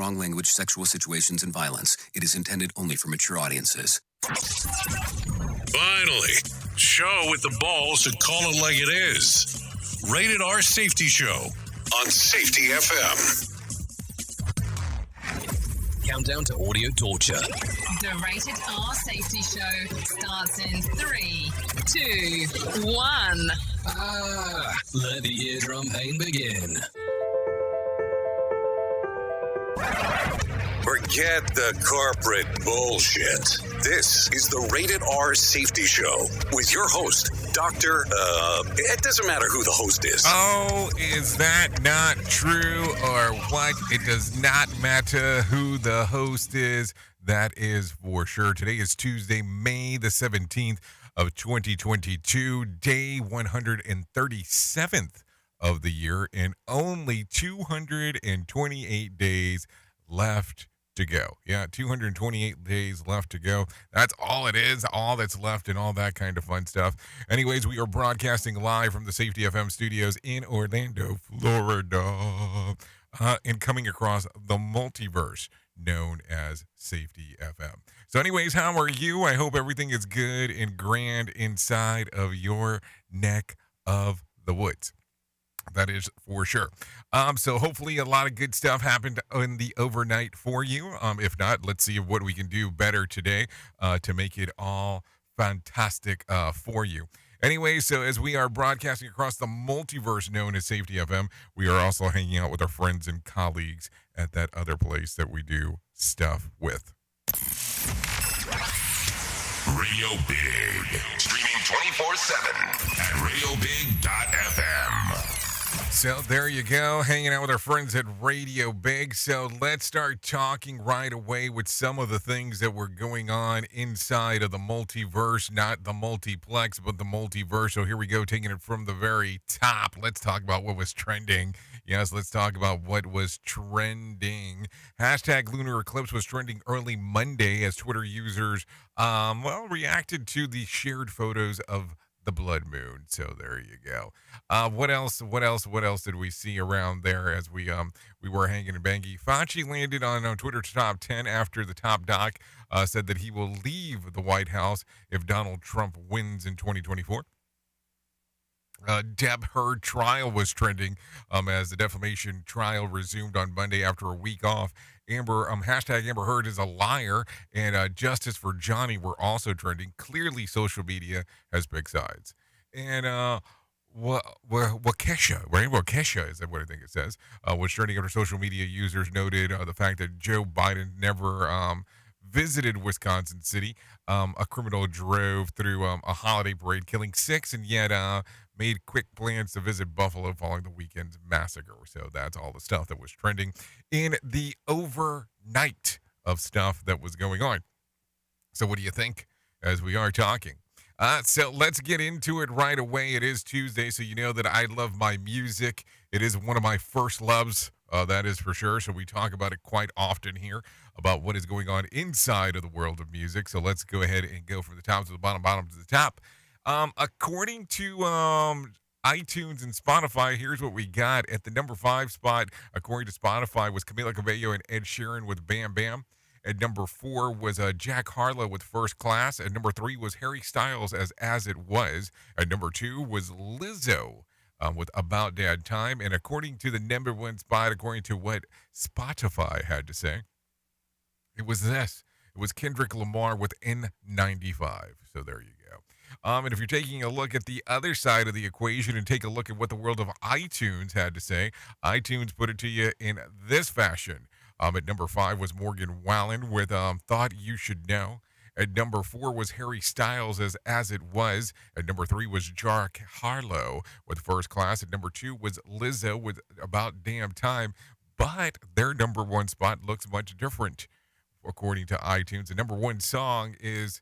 strong language, sexual situations, and violence. It is intended only for mature audiences. Finally, show with the balls to call it like it is. Rated R Safety Show on Safety FM. Countdown to audio torture. The Rated R Safety Show starts in 3, 2, 1. Let the eardrum pain begin. Forget the corporate bullshit. This is the Rated R Safety Show with your host, Dr. It doesn't matter who the host is. Oh, is that not true or what? It does not matter who the host is. That is for sure. Today is Tuesday, May the 17th of 2022, day 137th of the year, and only 228 days left to go. Yeah, 228 days left to go. That's all it is, all that's left, and all that kind of fun stuff. Anyways, we are broadcasting live from the Safety FM studios in Orlando, Florida, and coming across the multiverse known as Safety FM. So anyways, how are you? I hope everything is good and grand inside of your neck of the woods. That is for sure. So hopefully a lot of good stuff happened in the overnight for you. If not, let's see what we can do better today to make it all fantastic for you. Anyway, so as we are broadcasting across the multiverse known as Safety FM, we are also hanging out with our friends and colleagues at that other place that we do stuff with. Radio Big. Streaming 24/7 at radiobig.fm. So there you go, hanging out with our friends at Radio Big. So let's start talking right away with some of the things that were going on inside of the multiverse, not the multiplex, but the multiverse. So here we go, taking it from the very top. Let's talk about what was trending. Yes, let's talk about what was trending. Hashtag lunar eclipse was trending early Monday as Twitter users, reacted to the shared photos of the blood moon. So there you go. What else did we see around there as we were hanging and banging? Fauci landed on Twitter's top 10 after the top doc said that he will leave the White House if Donald Trump wins in 2024. Deb Heard trial was trending as the defamation trial resumed on Monday after a week off. Hashtag Amber Heard is a liar, and Justice for Johnny were also trending. Clearly, social media has big sides. And Waukesha, right? Waukesha is what I think it says, was trending after social media users noted the fact that Joe Biden never visited Wisconsin City. A criminal drove through a holiday parade, killing 6, and yet made quick plans to visit Buffalo following the weekend's massacre. So that's all the stuff that was trending in the overnight of stuff that was going on. So what do you think as we are talking? So let's get into it right away. It is Tuesday, so you know that I love my music. It is one of my first loves, that is for sure. So we talk about it quite often here, about what is going on inside of the world of music. So let's go ahead and go from the top to the bottom to the top. According to iTunes and Spotify, here's what we got. At the number 5 spot, according to Spotify, was Camila Cabello and Ed Sheeran with Bam Bam. At number 4 was Jack Harlow with First Class. At number 3 was Harry Styles as It Was. At number 2 was Lizzo with About Dad Time. And according to the number 1 spot, according to what Spotify had to say, it was this. It was Kendrick Lamar with N95. So there you go. And if you're taking a look at the other side of the equation and take a look at what the world of iTunes had to say, iTunes put it to you in this fashion. At number 5 was Morgan Wallen with Thought You Should Know. At number 4 was Harry Styles as It Was. At number 3 was Jack Harlow with First Class. At number 2 was Lizzo with About Damn Time. But their number 1 spot looks much different. According to iTunes, the number 1 song is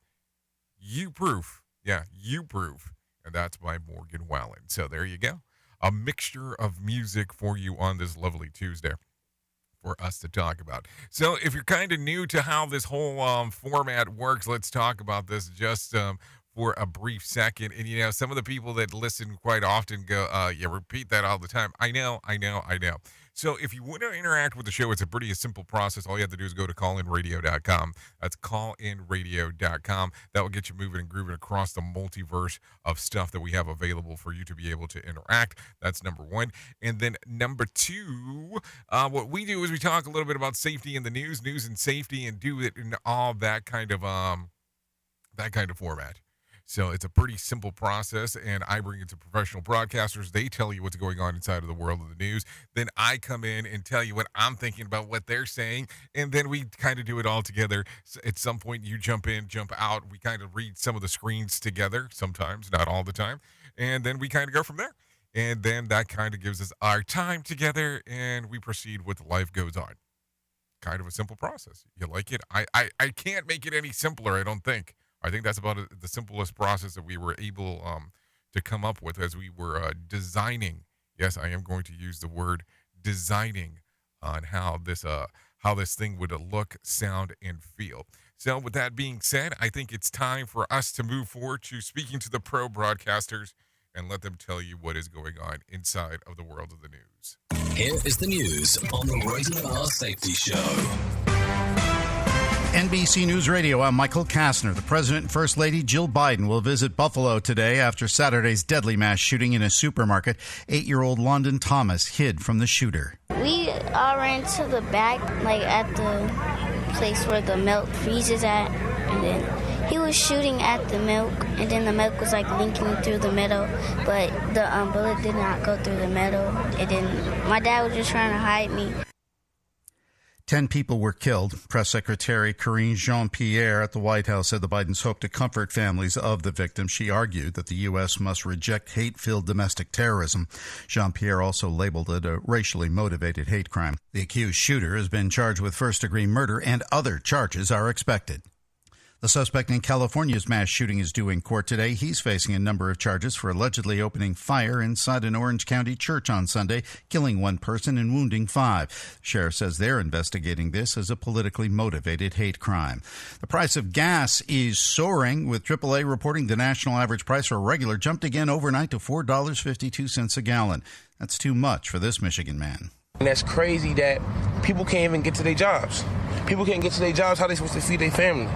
You Proof. Yeah, You Proof. And that's by Morgan Wallen. So there you go. A mixture of music for you on this lovely Tuesday for us to talk about. So if you're kind of new to how this whole format works, let's talk about this just for a brief second. And, some of the people that listen quite often go, repeat that all the time. I know. So if you want to interact with the show, it's a pretty simple process. All you have to do is go to callinradio.com. That's callinradio.com. That will get you moving and grooving across the multiverse of stuff that we have available for you to be able to interact. That's number one. And then number two, what we do is we talk a little bit about safety in the news and safety, and do it in all that kind of format. So it's a pretty simple process, and I bring it to professional broadcasters. They tell you what's going on inside of the world of the news. Then I come in and tell you what I'm thinking about what they're saying, and then we kind of do it all together. So at some point, you jump in, jump out. We kind of read some of the screens together, sometimes, not all the time, and then we kind of go from there. And then that kind of gives us our time together, and we proceed with life goes on. Kind of a simple process. You like it? I can't make it any simpler, I don't think. I think that's about the simplest process that we were able to come up with as we were designing. Yes, I am going to use the word designing on how this thing would look, sound, and feel. So with that being said, I think it's time for us to move forward to speaking to the pro broadcasters and let them tell you what is going on inside of the world of the news. Here is the news on the Rated R Safety Show. NBC News Radio, I'm Michael Kastner. The President and First Lady Jill Biden will visit Buffalo today after Saturday's deadly mass shooting in a supermarket. 8-year-old London Thomas hid from the shooter. We all ran to the back, at the place where the milk freezes at, and then he was shooting at the milk, and then the milk was linking through the middle, but the bullet did not go through the middle. And then my dad was just trying to hide me. 10 people were killed. Press Secretary Karine Jean-Pierre at the White House said the Bidens hope to comfort families of the victims. She argued that the U.S. must reject hate-filled domestic terrorism. Jean-Pierre also labeled it a racially motivated hate crime. The accused shooter has been charged with first-degree murder, and other charges are expected. The suspect in California's mass shooting is due in court today. He's facing a number of charges for allegedly opening fire inside an Orange County church on Sunday, killing one person and wounding 5. The sheriff says they're investigating this as a politically motivated hate crime. The price of gas is soaring, with AAA reporting the national average price for regular jumped again overnight to $4.52 a gallon. That's too much for this Michigan man. And that's crazy that people can't even get to their jobs. People can't get to their jobs. How are they supposed to feed their family?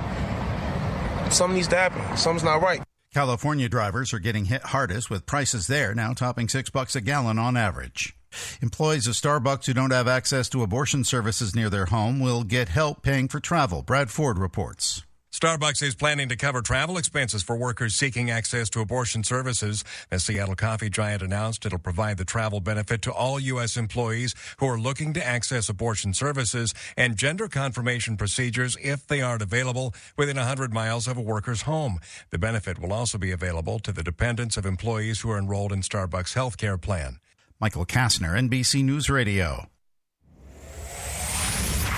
Something needs to happen. Something's not right. California drivers are getting hit hardest, with prices there now topping $6 a gallon on average. Employees of Starbucks who don't have access to abortion services near their home will get help paying for travel. Brad Ford reports. Starbucks is planning to cover travel expenses for workers seeking access to abortion services. The Seattle coffee giant announced it'll provide the travel benefit to all U.S. employees who are looking to access abortion services and gender confirmation procedures if they aren't available within 100 miles of a worker's home. The benefit will also be available to the dependents of employees who are enrolled in Starbucks' health care plan. Michael Kastner, NBC News Radio.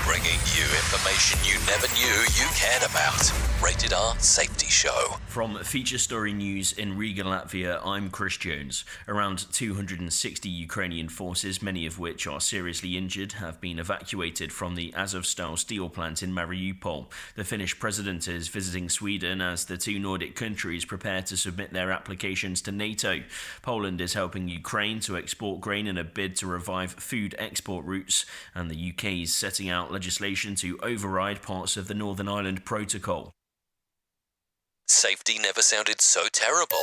Bringing you information you never knew you cared about. Rated R Safety Show. From Feature Story News in Riga, Latvia, I'm Chris Jones. Around 260 Ukrainian forces, many of which are seriously injured, have been evacuated from the Azovstal steel plant in Mariupol. The Finnish president is visiting Sweden as the two Nordic countries prepare to submit their applications to NATO. Poland is helping Ukraine to export grain in a bid to revive food export routes, and the UK is setting out legislation to override parts of the Northern Ireland Protocol. Safety never sounded so terrible.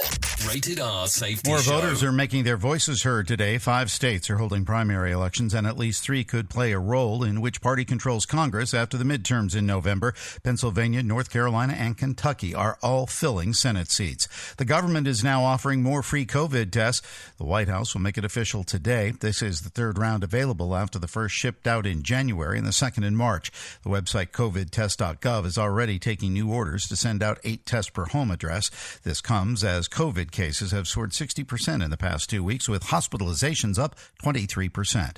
Rated R Safety More Show. voters are making their voices heard today. 5 states are holding primary elections, and at least 3 could play a role in which party controls Congress after the midterms in November. Pennsylvania, North Carolina, and Kentucky are all filling Senate seats. The government is now offering more free COVID tests. The White House will make it official today. This is the 3rd round available after the first shipped out in January and the second in March. The website covidtest.gov is already taking new orders to send out 8 tests per home address. This comes as COVID cases have soared 60% in the past 2 weeks, with hospitalizations up 23%.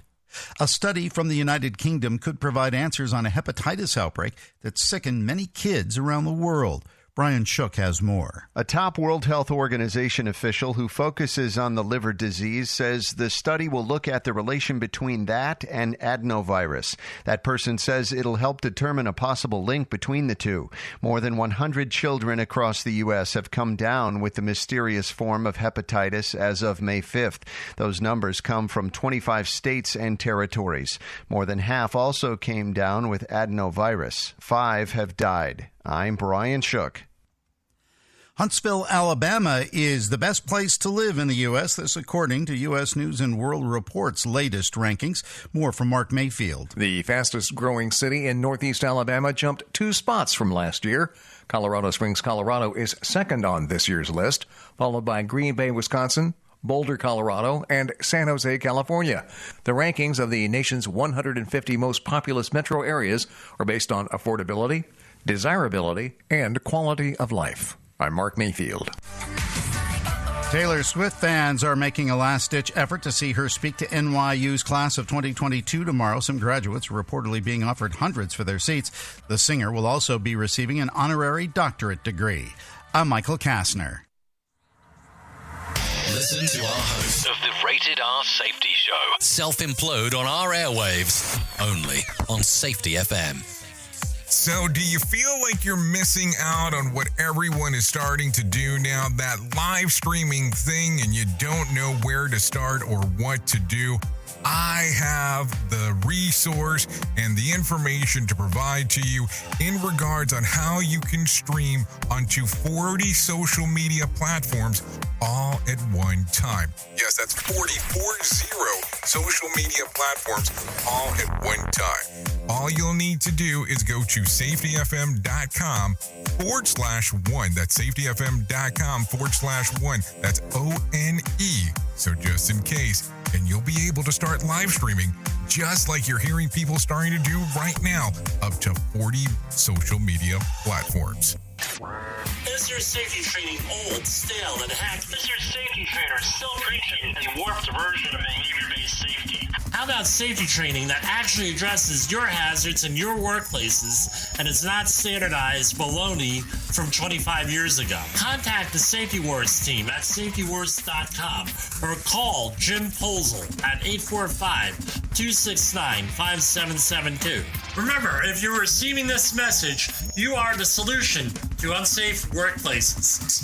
A study from the United Kingdom could provide answers on a hepatitis outbreak that sickened many kids around the world. Brian Shook has more. A top World Health Organization official who focuses on the liver disease says the study will look at the relation between that and adenovirus. That person says it'll help determine a possible link between the two. More than 100 children across the U.S. have come down with the mysterious form of hepatitis as of May 5th. Those numbers come from 25 states and territories. More than half also came down with adenovirus. 5 have died. I'm Brian Shook. Huntsville, Alabama is the best place to live in the U.S. This according to U.S. News and World Report's latest rankings. More from Mark Mayfield. The fastest growing city in Northeast Alabama jumped 2 spots from last year. Colorado Springs, Colorado is second on this year's list, followed by Green Bay, Wisconsin, Boulder, Colorado, and San Jose, California. The rankings of the nation's 150 most populous metro areas are based on affordability, desirability, and quality of life. I'm Mark Mayfield. Taylor Swift fans are making a last-ditch effort to see her speak to NYU's class of 2022 tomorrow. Some graduates are reportedly being offered hundreds for their seats. The singer will also be receiving an honorary doctorate degree. I'm Michael Kastner. Listen to our host of the Rated R Safety Show. Self-implode on our airwaves, only on Safety FM. So, do you feel like you're missing out on what everyone is starting to do now, that live streaming thing, and you don't know where to start or what to do? I have the resource and the information to provide to you in regards on how you can stream onto 40 social media platforms all at one time. Yes, that's 40 social media platforms all at one time. All you'll need to do is go to safetyfm.com/1. That's safetyfm.com/1. That's ONE. So just in case, and you'll be able to start live streaming just like you're hearing people starting to do right now, up to 40 social media platforms. Is your safety training old, stale, and hacked? Is your safety trainer still preaching a warped version of behavior-based safety? How about safety training that actually addresses your hazards in your workplaces and is not standardized baloney from 25 years ago? Contact the Safety Wars team at safetywars.com or call Jim Posel at 845-269-5772. Remember, if you're receiving this message, you are the solution to unsafe workplaces.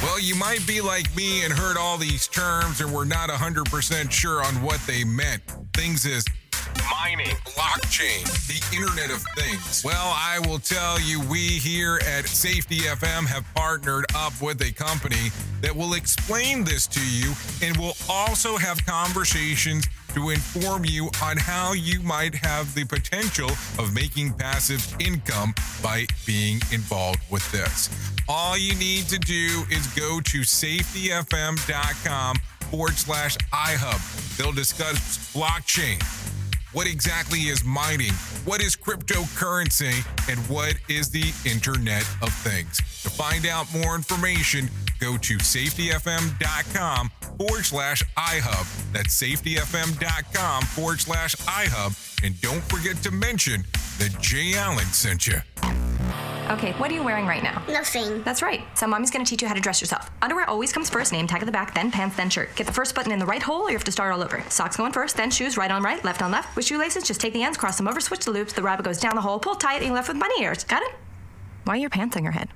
Well, you might be like me and heard all these terms and were not 100% sure on what they meant. Things as mining, blockchain, the Internet of Things. Well, I will tell you, we here at Safety FM have partnered up with a company that will explain this to you and will also have conversations to inform you on how you might have the potential of making passive income by being involved with this. All you need to do is go to safetyfm.com/iHub. They'll discuss blockchain. What exactly is mining? What is cryptocurrency? And what is the Internet of Things? To find out more information, go to safetyfm.com/iHub. That's safetyfm.com/iHub. And don't forget to mention that Jay Allen sent you. Okay, what are you wearing right now? Nothing. That's right. So mommy's going to teach you how to dress yourself. Underwear always comes first, name tag at the back, then pants, then shirt. Get the first button in the right hole or you have to start all over. Socks going first, then shoes, right on right, left on left. With shoelaces, just take the ends, cross them over, switch the loops, the rabbit goes down the hole, pull tight, and you're left with bunny ears. Got it? Why are your pants on your head?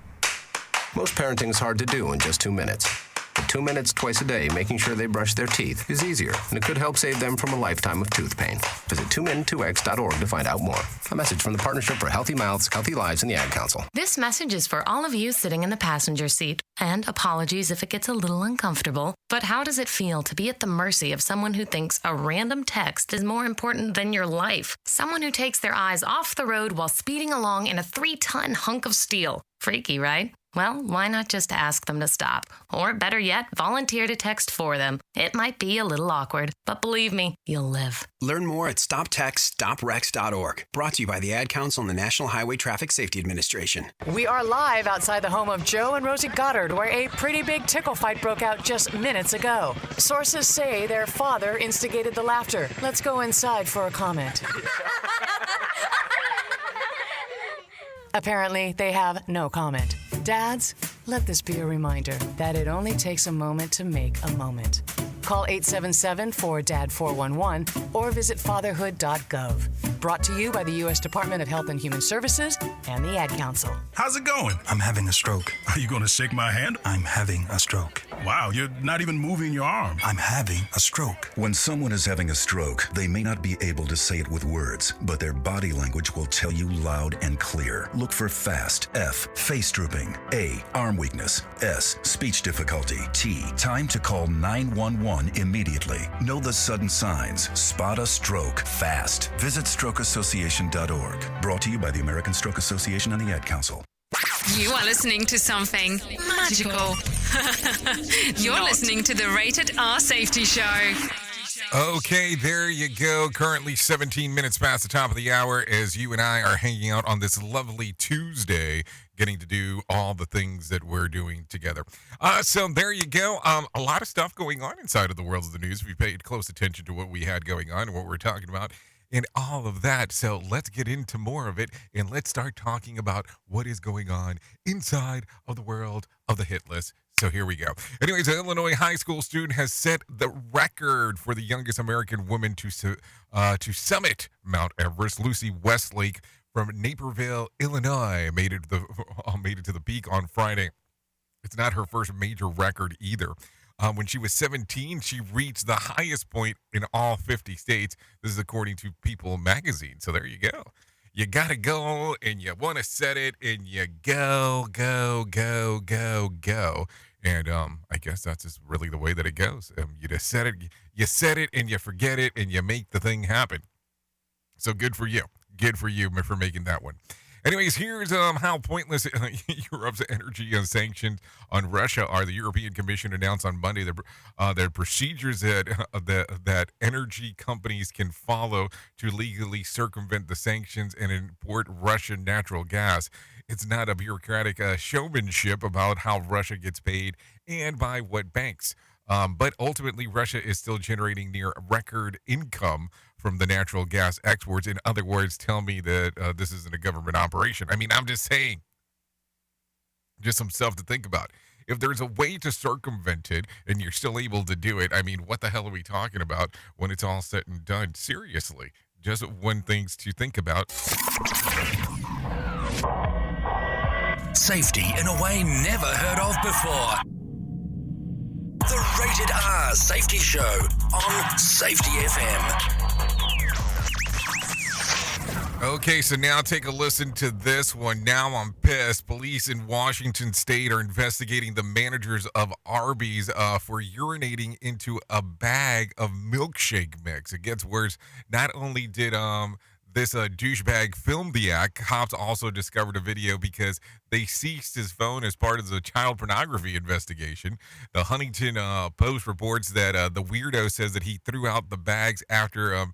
Most parenting is hard to do in just 2 minutes. But 2 minutes twice a day making sure they brush their teeth is easier, and it could help save them from a lifetime of tooth pain. Visit 2min2x.org to find out more. A message from the Partnership for Healthy Mouths, Healthy Lives, and the Ad Council. This message is for all of you sitting in the passenger seat. And apologies if it gets a little uncomfortable. But how does it feel to be at the mercy of someone who thinks a random text is more important than your life? Someone who takes their eyes off the road while speeding along in a 3-ton hunk of steel. Freaky, right? Well, why not just ask them to stop? Or better yet, volunteer to text for them. It might be a little awkward, but believe me, you'll live. Learn more at StopTextStopWrecks.org. Brought to you by the Ad Council and the National Highway Traffic Safety Administration. We are live outside the home of Joe and Rosie Goddard, where a pretty big tickle fight broke out just minutes ago. Sources say their father instigated the laughter. Let's go inside for a comment. Apparently, they have no comment. Dads, let this be a reminder that it only takes a moment to make a moment. Call 877-4DAD-411 or visit fatherhood.gov. Brought to you by the U.S. Department of Health and Human Services and the Ad Council. How's it going? I'm having a stroke. Are you going to shake my hand? I'm having a stroke. Wow, you're not even moving your arm. I'm having a stroke. When someone is having a stroke, they may not be able to say it with words, but their body language will tell you loud and clear. Look for FAST. F, face drooping. A, arm weakness. S, speech difficulty. T, time to call 911 immediately. Know the sudden signs. Spot a stroke fast. Visit strokeassociation.org. Brought to you by the American Stroke Association and the Ad Council. You are listening to something magical. You're listening to the Rated R Safety Show. Okay, there you go. Currently 17 minutes past the top of the hour as you and I are hanging out on this lovely Tuesday, getting to do all the things that we're doing together. So there you go. A lot of stuff going on inside of the world of the news. We paid close attention to what we had going on and what we're talking about and all of that. So let's get into more of it and let's start talking about what is going on inside of the world of the hit list. So here we go. Anyways, an Illinois high school student has set the record for the youngest American woman to summit Mount Everest. Lucy Westlake from Naperville, Illinois, made it to the peak on Friday. It's not her first major record either. When she was 17, she reached the highest point in all 50 states. This is according to People magazine. So there you go. You got to go and you want to set it and you go. And I guess that's just really the way that it goes. You just set it and you forget it and you make the thing happen. So good for you. Good for you for making that one. Anyways, here's how pointless Europe's energy sanctions on Russia are. The European Commission announced on Monday their procedures that energy companies can follow to legally circumvent the sanctions and import Russian natural gas. It's not a bureaucratic showmanship about how Russia gets paid and by what banks. But ultimately, Russia is still generating near record income from the natural gas exports. In other words, tell me that this isn't a government operation. I mean, I'm just saying, just some stuff to think about. If there's a way to circumvent it and you're still able to do it, I mean, what the hell are we talking about when it's all said and done? Seriously, just one things to think about. Safety in a way never heard of before. The Rated R Safety Show on Safety FM. Okay, so now take a listen to this one. Now I'm pissed. Police in Washington State are investigating the managers of Arby's for urinating into a bag of milkshake mix. It gets worse. Not only did this douchebag filmed the act, cops also discovered a video because they seized his phone as part of the child pornography investigation. The Huntington Post reports that the weirdo says that he threw out the bags after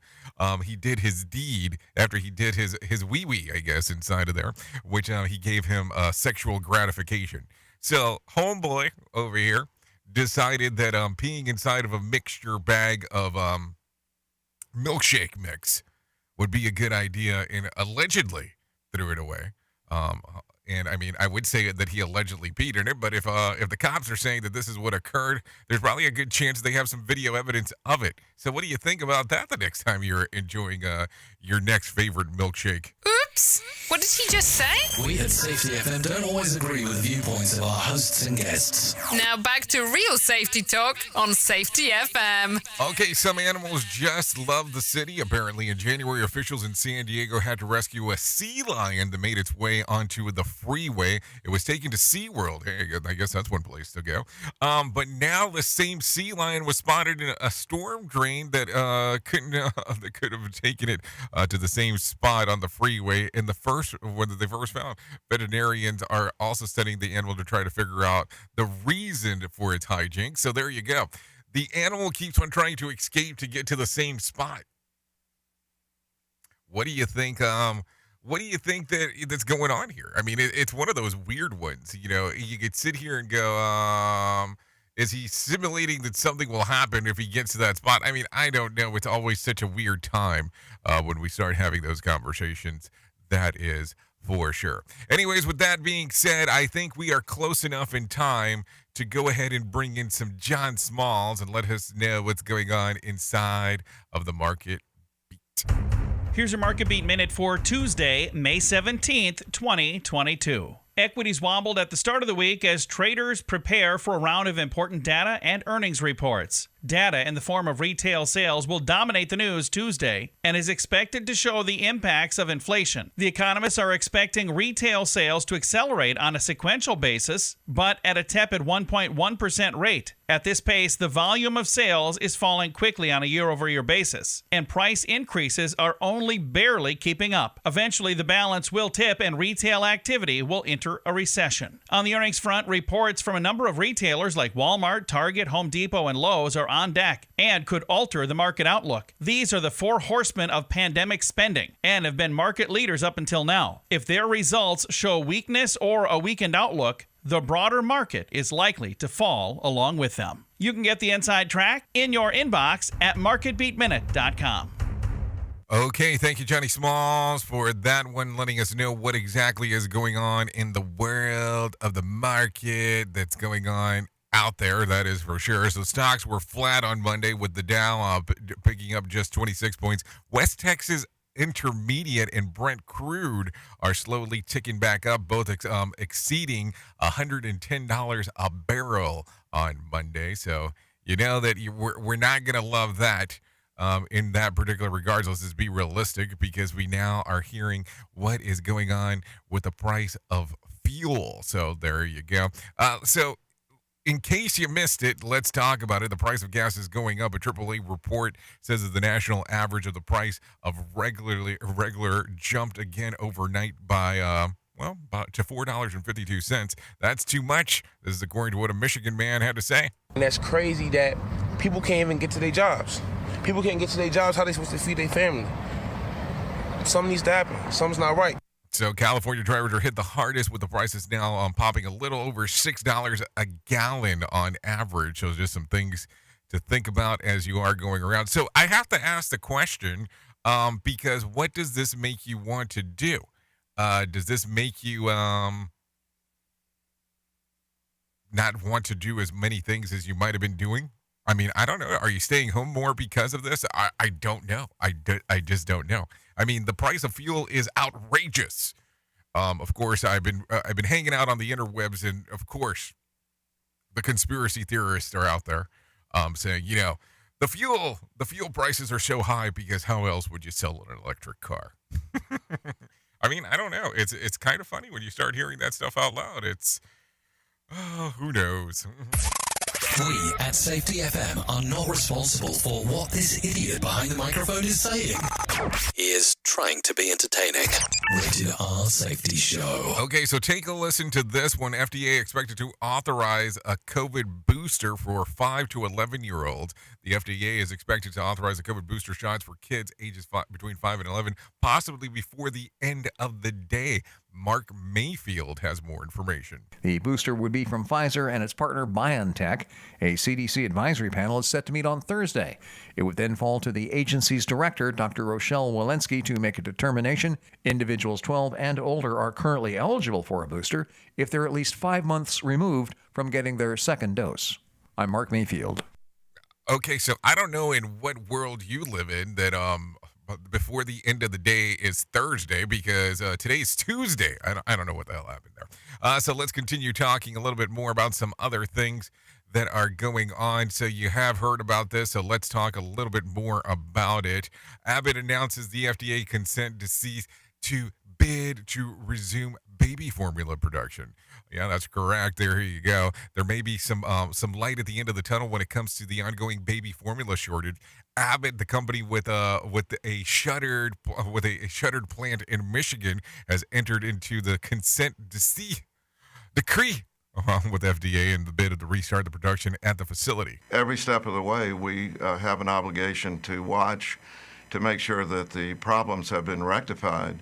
he did his deed, after he did his wee-wee, I guess, inside of there, which he gave him sexual gratification. So homeboy over here decided that peeing inside of a mixture bag of milkshake mix would be a good idea, and allegedly threw it away. And I mean, I would say that he allegedly peed in it, but if the cops are saying that this is what occurred, there's probably a good chance they have some video evidence of it. So what do you think about that the next time you're enjoying your next favorite milkshake? Oops! What did he just say? We at Safety FM don't always agree with viewpoints of our hosts and guests. Now back to real safety talk on Safety FM. Okay, some animals just love the city. Apparently, in January, officials in San Diego had to rescue a sea lion that made its way onto the freeway. It was taken to SeaWorld. Hey, I guess that's one place to go. But now the same sea lion was spotted in a storm drain that could have taken it to the same spot on the freeway when they first found. Veterinarians are also studying the animal to try to figure out the reason for its hijinks. So there you go. The animal keeps on trying to escape to get to the same spot. What do you think? What do you think that's going on here? I mean, it's one of those weird ones. You know, you could sit here and go, is he simulating that something will happen if he gets to that spot? I mean, I don't know. It's always such a weird time when we start having those conversations. That is for sure. Anyways, with that being said, I think we are close enough in time to go ahead and bring in some John Smalls and let us know what's going on inside of the market beat. Here's your Market Beat Minute for Tuesday, May 17th, 2022. Equities wobbled at the start of the week as traders prepare for a round of important data and earnings reports. Data in the form of retail sales will dominate the news Tuesday and is expected to show the impacts of inflation. The economists are expecting retail sales to accelerate on a sequential basis, but at a tepid 1.1% rate. At this pace, the volume of sales is falling quickly on a year-over-year basis, and price increases are only barely keeping up. Eventually, the balance will tip and retail activity will enter a recession. On the earnings front, reports from a number of retailers like Walmart, Target, Home Depot, and Lowe's are on deck and could alter the market outlook. These are the four horsemen of pandemic spending and have been market leaders up until now. If their results show weakness or a weakened outlook, the broader market is likely to fall along with them. You can get the inside track in your inbox at marketbeatminute.com. Okay, thank you, Johnny Smalls, for that one, letting us know what exactly is going on in the world of the market that's going on out there, that is for sure. So stocks were flat on Monday with the Dow picking up just 26 points. West Texas Intermediate and Brent crude are slowly ticking back up, both exceeding $110 a barrel on Monday. So you know that we're not going to love that in that particular regard. So let's just be realistic, because we now are hearing what is going on with the price of fuel. So there you go. So in case you missed it, let's talk about it. The price of gas is going up. A AAA report says that the national average of the price of regular jumped again overnight by to $4.52. That's too much. This is according to what a Michigan man had to say. And that's crazy that people can't even get to their jobs. People can't get to their jobs. How are they supposed to feed their family? Something needs to happen. Something's not right. So California drivers are hit the hardest, with the prices now popping a little over $6 a gallon on average. So just some things to think about as you are going around. So I have to ask the question, because what does this make you want to do? Does this make you not want to do as many things as you might have been doing? I mean, I don't know. Are you staying home more because of this? I don't know. I just don't know. I mean, the price of fuel is outrageous. Of course, I've been hanging out on the interwebs, and of course, the conspiracy theorists are out there saying, you know, the fuel prices are so high because how else would you sell an electric car? I mean, I don't know. It's kind of funny when you start hearing that stuff out loud. It's who knows. We at Safety FM are not responsible for what this idiot behind the microphone is saying. He is trying to be entertaining. Rated R Safety Show. Okay, so take a listen to this one. FDA expected to authorize a COVID booster for 5 to 11-year-olds. The FDA is expected to authorize the COVID booster shots for kids ages between 5 and 11, possibly before the end of the day. Mark Mayfield has more information. The booster would be from Pfizer and its partner BioNTech. A CDC advisory panel is set to meet on Thursday. It would then fall to the agency's director, Dr. Rochelle Walensky, to make a determination. Individuals 12 and older are currently eligible for a booster if they're at least 5 months removed from getting their second dose. I'm Mark Mayfield. Okay, so I don't know in what world you live in that before the end of the day is Thursday, because today's Tuesday. I don't know what the hell happened there. So let's continue talking a little bit more about some other things that are going on. So you have heard about this, so let's talk a little bit more about it. Abbott announces the FDA consent to bid to resume baby formula production. Yeah, that's correct. There you go. There may be some light at the end of the tunnel when it comes to the ongoing baby formula shortage. Abbott, the company with a shuttered plant in Michigan, has entered into the consent decree with FDA in the bid to restart the production at the facility. Every step of the way, we have an obligation to watch to make sure that the problems have been rectified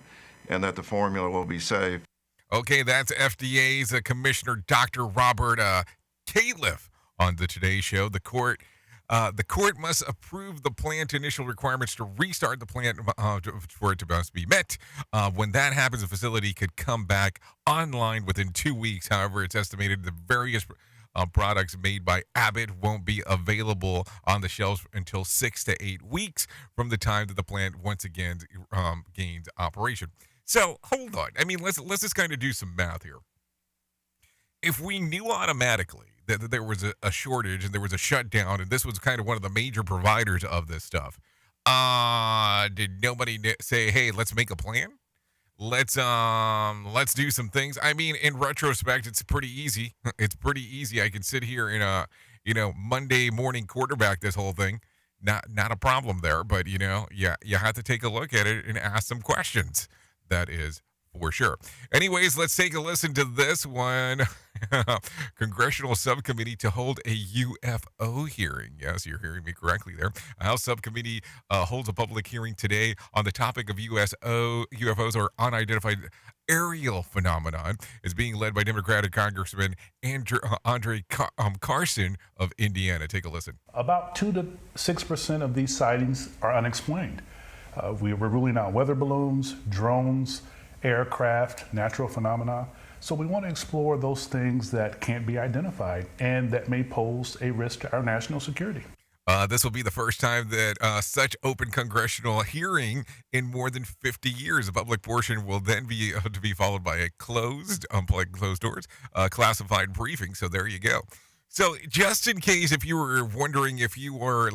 and that the formula will be safe. Okay, that's FDA's Commissioner Dr. Robert Califf on the Today Show. The court The court must approve the plant initial requirements to restart the plant for it to must be met. When that happens, the facility could come back online within 2 weeks. However, it's estimated the various products made by Abbott won't be available on the shelves until 6 to 8 weeks from the time that the plant once again gains operation. So hold on. I mean, let's just kind of do some math here. If we knew automatically that there was a shortage and there was a shutdown, and this was kind of one of the major providers of this stuff, did nobody say, "Hey, let's make a plan. Let's do some things"? I mean, in retrospect, it's pretty easy. It's pretty easy. I can sit here in a Monday morning quarterback this whole thing. Not a problem there, but you have to take a look at it and ask some questions. That is for sure. Anyways, let's take a listen to this one. Congressional subcommittee to hold a UFO hearing. Yes, you're hearing me correctly there. A House subcommittee holds a public hearing today on the topic of UFOs, or unidentified aerial phenomenon. It's being led by Democratic Congressman Andre Carson of Indiana. Take a listen. About 2 to 6% of these sightings are unexplained. We're ruling out weather balloons, drones, aircraft, natural phenomena. So we want to explore those things that can't be identified and that may pose a risk to our national security. This will be the first time that such open congressional hearing in more than 50 years. The public portion will then be to be followed by a closed doors, classified briefing. So there you go. So just in case, if you were wondering if you were,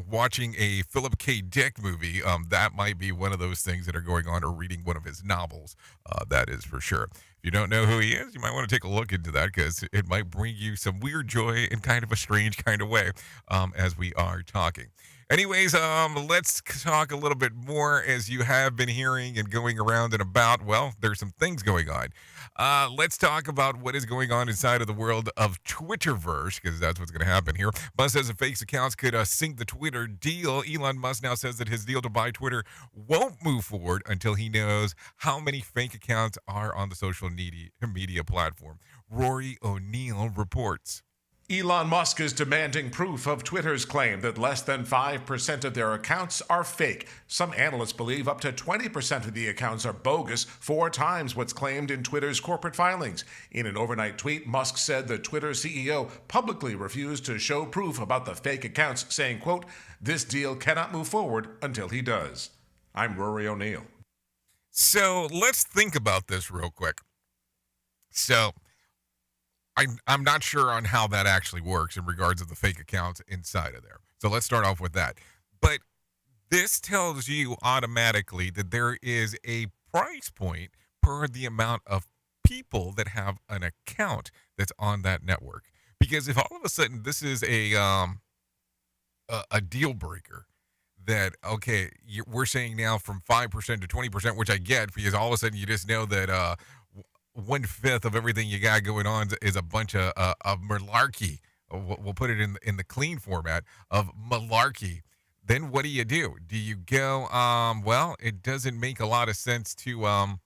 watching a Philip K. Dick movie, that might be one of those things that are going on, or reading one of his novels. That is for sure. If you don't know who he is, you might want to take a look into that, because it might bring you some weird joy in kind of a strange kind of way as we are talking. Anyways, let's talk a little bit more, as you have been hearing and going around and about. Well, there's some things going on. Let's talk about what is going on inside of the world of Twitterverse, because that's what's going to happen here. Musk says that fake accounts could sink the Twitter deal. Elon Musk now says that his deal to buy Twitter won't move forward until he knows how many fake accounts are on the social media platform. Rory O'Neill reports. Elon Musk is demanding proof of Twitter's claim that less than 5% of their accounts are fake. Some analysts believe up to 20% of the accounts are bogus, 4 times what's claimed in Twitter's corporate filings. In an overnight tweet, Musk said the Twitter CEO publicly refused to show proof about the fake accounts, saying, quote, "This deal cannot move forward until he does." I'm Rory O'Neill. So let's think about this real quick. So I'm not sure on how that actually works in regards to the fake accounts inside of there. So let's start off with that. But this tells you automatically that there is a price point per the amount of people that have an account that's on that network. Because if all of a sudden this is a deal breaker, that, okay, we're saying now from 5% to 20%, which I get, because all of a sudden you just know that 1/5 of everything you got going on is a bunch of malarkey. We'll put it in the clean format of malarkey. Then what do? Do you go, well, it doesn't make a lot of sense to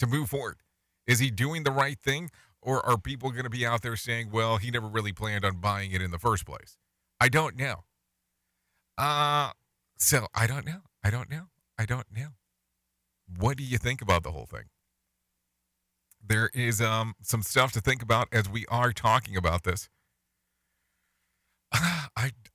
move forward. Is he doing the right thing? Or are people going to be out there saying, well, he never really planned on buying it in the first place? I don't know. So I don't know. What do you think about the whole thing? There is some stuff to think about as we are talking about this.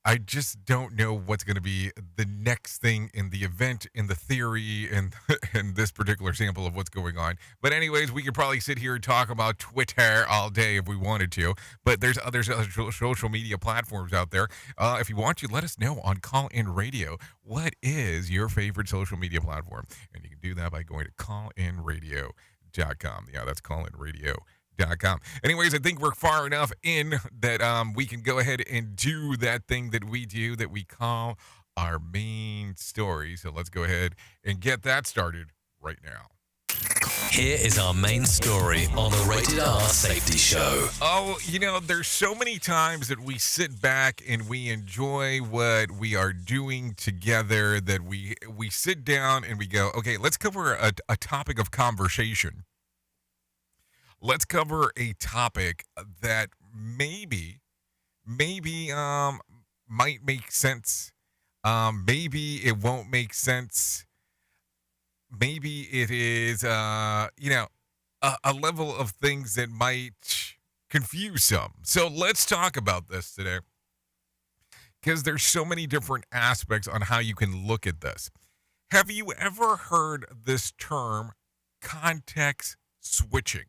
I just don't know what's going to be the next thing in the event, in the theory, and in this particular sample of what's going on. But anyways, we could probably sit here and talk about Twitter all day if we wanted to. But there's other social media platforms out there. If you want to, let us know on Call In Radio. What is your favorite social media platform? And you can do that by going to callinradio.com. Yeah, that's callinradio.com. Anyways, I think we're far enough in that we can go ahead and do that thing that we do that we call our main story. So let's go ahead and get that started right now. Here is our main story on the Rated R Safety Show. Oh, there's so many times that we sit back and we enjoy what we are doing together, that we sit down and we go, okay, let's cover a topic of conversation. Let's cover a topic that maybe might make sense. Maybe it won't make sense. Maybe it is, a level of things that might confuse some. So let's talk about this today, because there's so many different aspects on how you can look at this. Have you ever heard this term, context switching?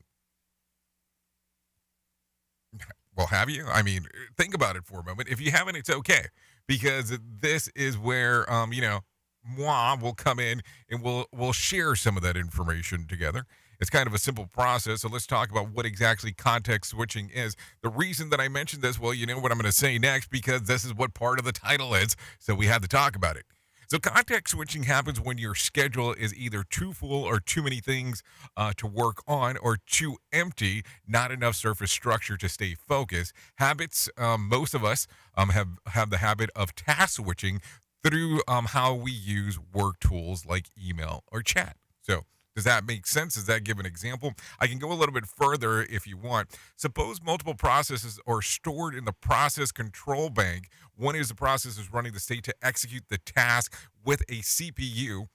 Well, have you? I mean, think about it for a moment. If you haven't, it's okay, because this is where, moi will come in and we'll share some of that information together. It's kind of a simple process, so let's talk about what exactly context switching is. The reason that I mentioned this, well, you know what I'm going to say next, because this is what part of the title is, so we had to talk about it. So context switching happens when your schedule is either too full or too many things to work on, or too empty, not enough surface structure to stay focused. Habits, most of us have the habit of task switching through how we use work tools like email or chat. So does that make sense? Does that give an example? I can go a little bit further if you want. Suppose multiple processes are stored in the process control bank. One is the process is running the state to execute the task with a CPU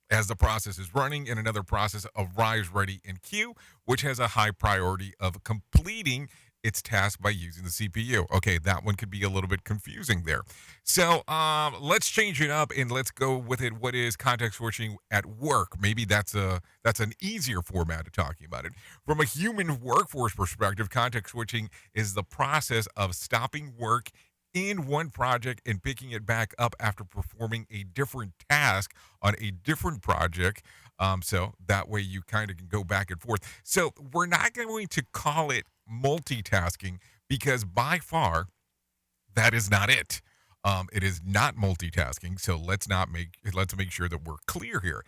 as the process is running, and another process arrives ready in queue, which has a high priority of completing its task by using the CPU. Okay, that one could be a little bit confusing there. So let's change it up and let's go with it. What is context switching at work? Maybe that's an easier format of talking about it. From a human workforce perspective, context switching is the process of stopping work in one project and picking it back up after performing a different task on a different project. So that way you kind of can go back and forth. So we're not going to call it multitasking, because by far that is not it. It is not multitasking. So let's make sure that we're clear here.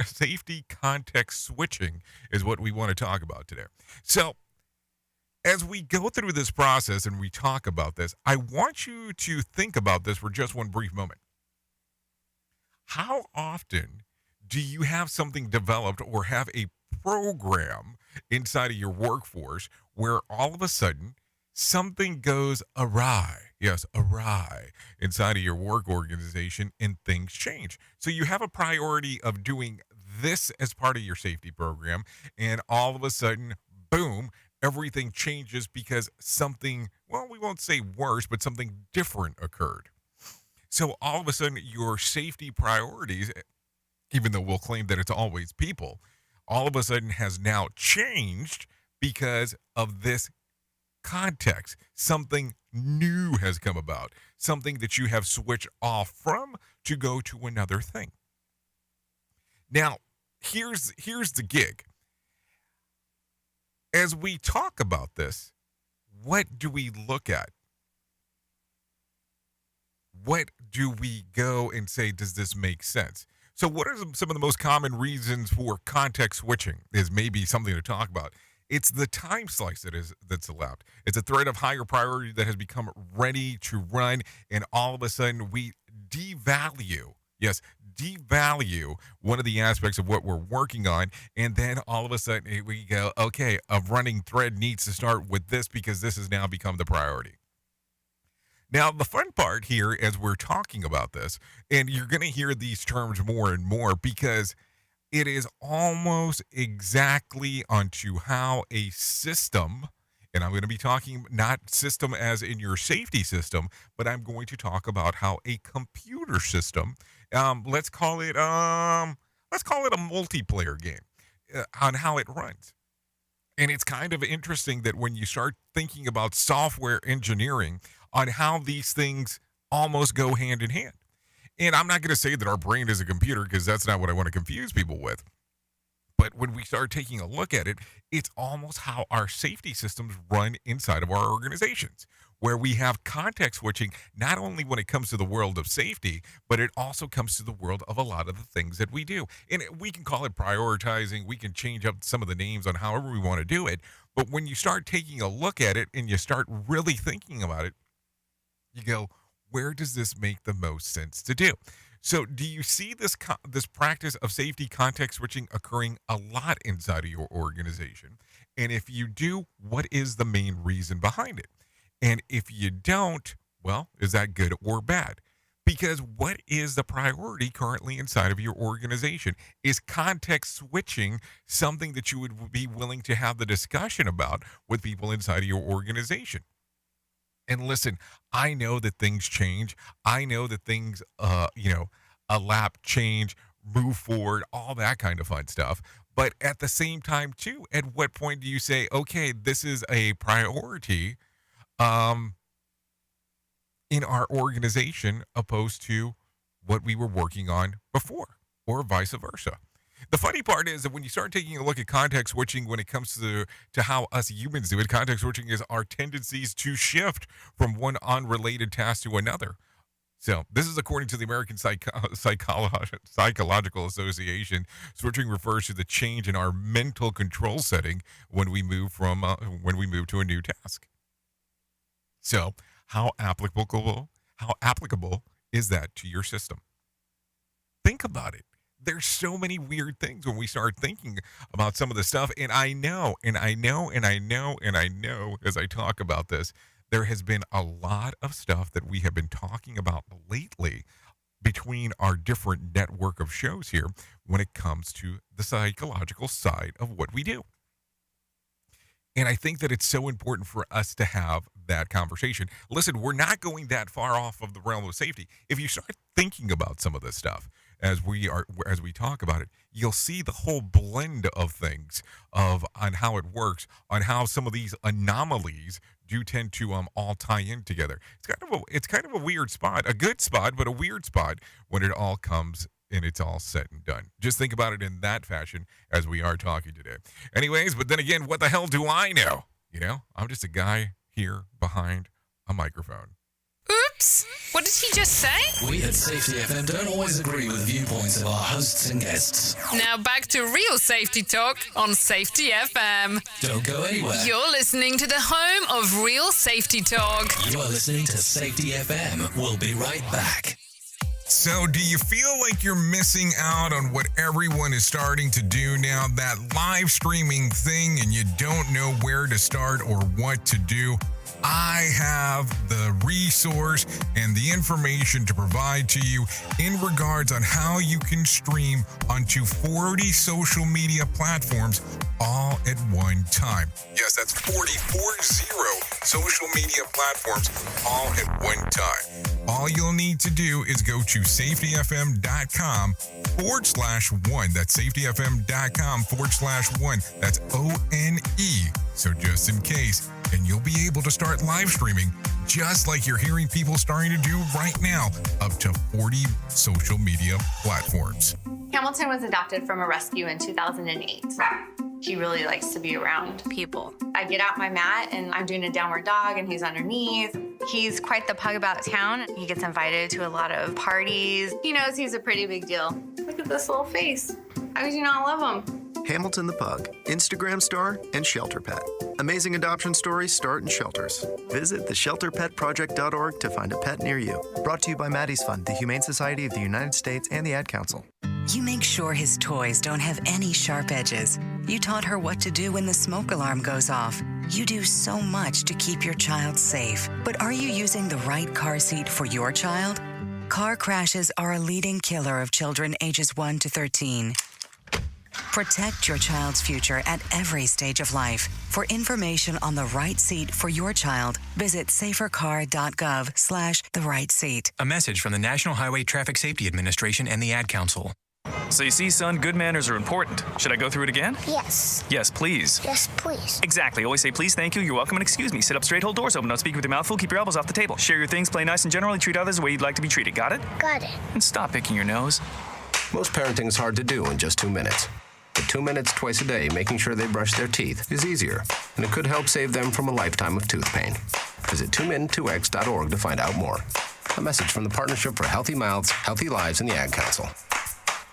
Safety context switching is what we want to talk about today. So as we go through this process and we talk about this, I want you to think about this for just one brief moment. How often do you have something developed or have a program inside of your workforce where all of a sudden something goes awry? Yes, awry inside of your work organization, and things change. So you have a priority of doing this as part of your safety program, and all of a sudden, boom, everything changes because something, well, we won't say worse, but something different occurred. So all of a sudden, your safety priorities, even though we'll claim that it's always people, all of a sudden has now changed because of this context. Something new has come about, something that you have switched off from to go to another thing. Now, here's the gig. As we talk about this, what do we look at? What do we go and say, does this make sense? So what are some of the most common reasons for context switching is maybe something to talk about. It's the time slice that's allowed. It's a thread of higher priority that has become ready to run, and all of a sudden we devalue one of the aspects of what we're working on, and then all of a sudden we go, okay, a running thread needs to start with this because this has now become the priority. Now, the fun part here as we're talking about this, and you're going to hear these terms more and more because it is almost exactly onto how a system, and I'm going to be talking not system as in your safety system, but I'm going to talk about how a computer system, let's call it a multiplayer game, on how it runs. And it's kind of interesting that when you start thinking about software engineering on how these things almost go hand in hand. And I'm not going to say that our brain is a computer because that's not what I want to confuse people with. But when we start taking a look at it, it's almost how our safety systems run inside of our organizations, where we have context switching, not only when it comes to the world of safety, but it also comes to the world of a lot of the things that we do. And we can call it prioritizing. We can change up some of the names on however we want to do it. But when you start taking a look at it and you start really thinking about it, you go, where does this make the most sense to do? So do you see this practice of safety context switching occurring a lot inside of your organization? And if you do, what is the main reason behind it? And if you don't, well, is that good or bad? Because what is the priority currently inside of your organization? Is context switching something that you would be willing to have the discussion about with people inside of your organization? And listen, I know that things change. I know that things, elapse, change, move forward, all that kind of fun stuff. But at the same time, too, at what point do you say, okay, this is a priority in our organization opposed to what we were working on before, or vice versa? The funny part is that when you start taking a look at context switching when it comes to how us humans do it, context switching is our tendencies to shift from one unrelated task to another. So this is according to the American Psychological Association. Switching refers to the change in our mental control setting when we move to a new task. So how applicable is that to your system? Think about it. There's so many weird things when we start thinking about some of the stuff. And I know, as I talk about this, there has been a lot of stuff that we have been talking about lately between our different network of shows here when it comes to the psychological side of what we do. And I think that it's so important for us to have that conversation. Listen, we're not going that far off of the realm of safety. If you start thinking about some of this stuff as we talk about it, you'll see the whole blend of things on how it works, on how some of these anomalies do tend to all tie in together. It's kind of a weird spot, a good spot, but a weird spot when it all comes and it's all said and done. Just think about it in that fashion as we are talking today. Anyways, but then again, what the hell do I know? I'm just a guy here behind a microphone. Oops! What did he just say? We at Safety FM don't always agree with viewpoints of our hosts and guests. Now back to real safety talk on Safety FM. Don't go anywhere. You're listening to the home of real safety talk. You are listening to Safety FM. We'll be right back. So do you feel like you're missing out on what everyone is starting to do now, that live streaming thing, and you don't know where to start or what to do? I have the resource and the information to provide to you in regards on how you can stream onto 40 social media platforms all at one time. Yes, that's 40 social media platforms all at one time. All you'll need to do is go to safetyfm.com/1. That's safetyfm.com/1. That's ONE. So just in case, and you'll be able to start live streaming just like you're hearing people starting to do right now, up to 40 social media platforms. Hamilton was adopted from a rescue in 2008. He really likes to be around people. I get out my mat and I'm doing a downward dog and he's underneath. He's quite the pug about town. He gets invited to a lot of parties. He knows he's a pretty big deal. Look at this little face. How could you not love him? Hamilton the Pug, Instagram star and shelter pet. Amazing adoption stories start in shelters. Visit theshelterpetproject.org to find a pet near you. Brought to you by Maddie's Fund, the Humane Society of the United States, and the Ad Council. You make sure his toys don't have any sharp edges. You taught her what to do when the smoke alarm goes off. You do so much to keep your child safe. But are you using the right car seat for your child? Car crashes are a leading killer of children ages 1 to 13. Protect your child's future at every stage of life. For information on the right seat for your child, visit safercar.gov/the-right-seat. A message from the National Highway Traffic Safety Administration and the Ad Council. So you see, son, good manners are important. Should I go through it again? Yes. Yes, please. Yes, please. Exactly. Always say please, thank you, you're welcome, and excuse me. Sit up straight, hold doors open, don't speak with your mouth full, keep your elbows off the table. Share your things, play nice, and generally treat others the way you'd like to be treated. Got it? Got it. And stop picking your nose. Most parenting is hard to do in just 2 minutes. But 2 minutes twice a day making sure they brush their teeth is easier, and it could help save them from a lifetime of tooth pain. Visit tunein2x.org to find out more. A message from the Partnership for Healthy Mouths, Healthy Lives, and the Ad Council.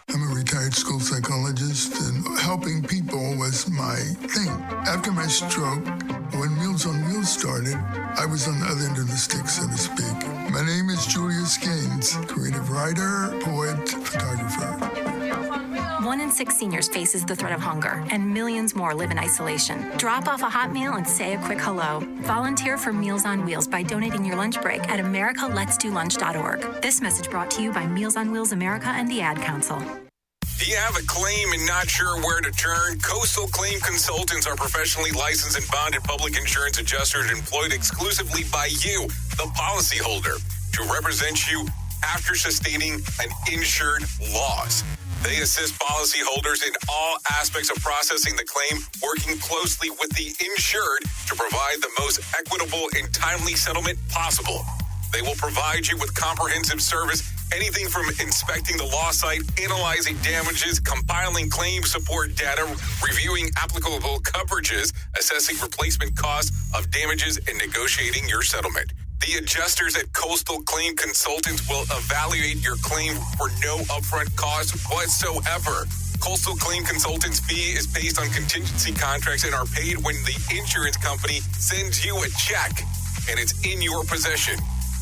I'm a retired school psychologist, and helping people was my thing. After my stroke, when Meals on Wheels started, I was on the other end of the stick, so to speak. My name is Julius Gaines, creative writer, poet, photographer. 1 in 6 seniors faces the threat of hunger, and millions more live in isolation. Drop off a hot meal and say a quick hello. Volunteer for Meals on Wheels by donating your lunch break at americaletsdolunch.org. This message brought to you by Meals on Wheels America and the Ad Council. Do you have a claim and not sure where to turn? Coastal Claim Consultants are professionally licensed and bonded public insurance adjusters employed exclusively by you, the policyholder, to represent you after sustaining an insured loss. They assist policyholders in all aspects of processing the claim, working closely with the insured to provide the most equitable and timely settlement possible. They will provide you with comprehensive service, anything from inspecting the loss site, analyzing damages, compiling claim support data, reviewing applicable coverages, assessing replacement costs of damages, and negotiating your settlement. The adjusters at Coastal Claim Consultants will evaluate your claim for no upfront cost whatsoever. Coastal Claim Consultants' fee is based on contingency contracts and are paid when the insurance company sends you a check and it's in your possession.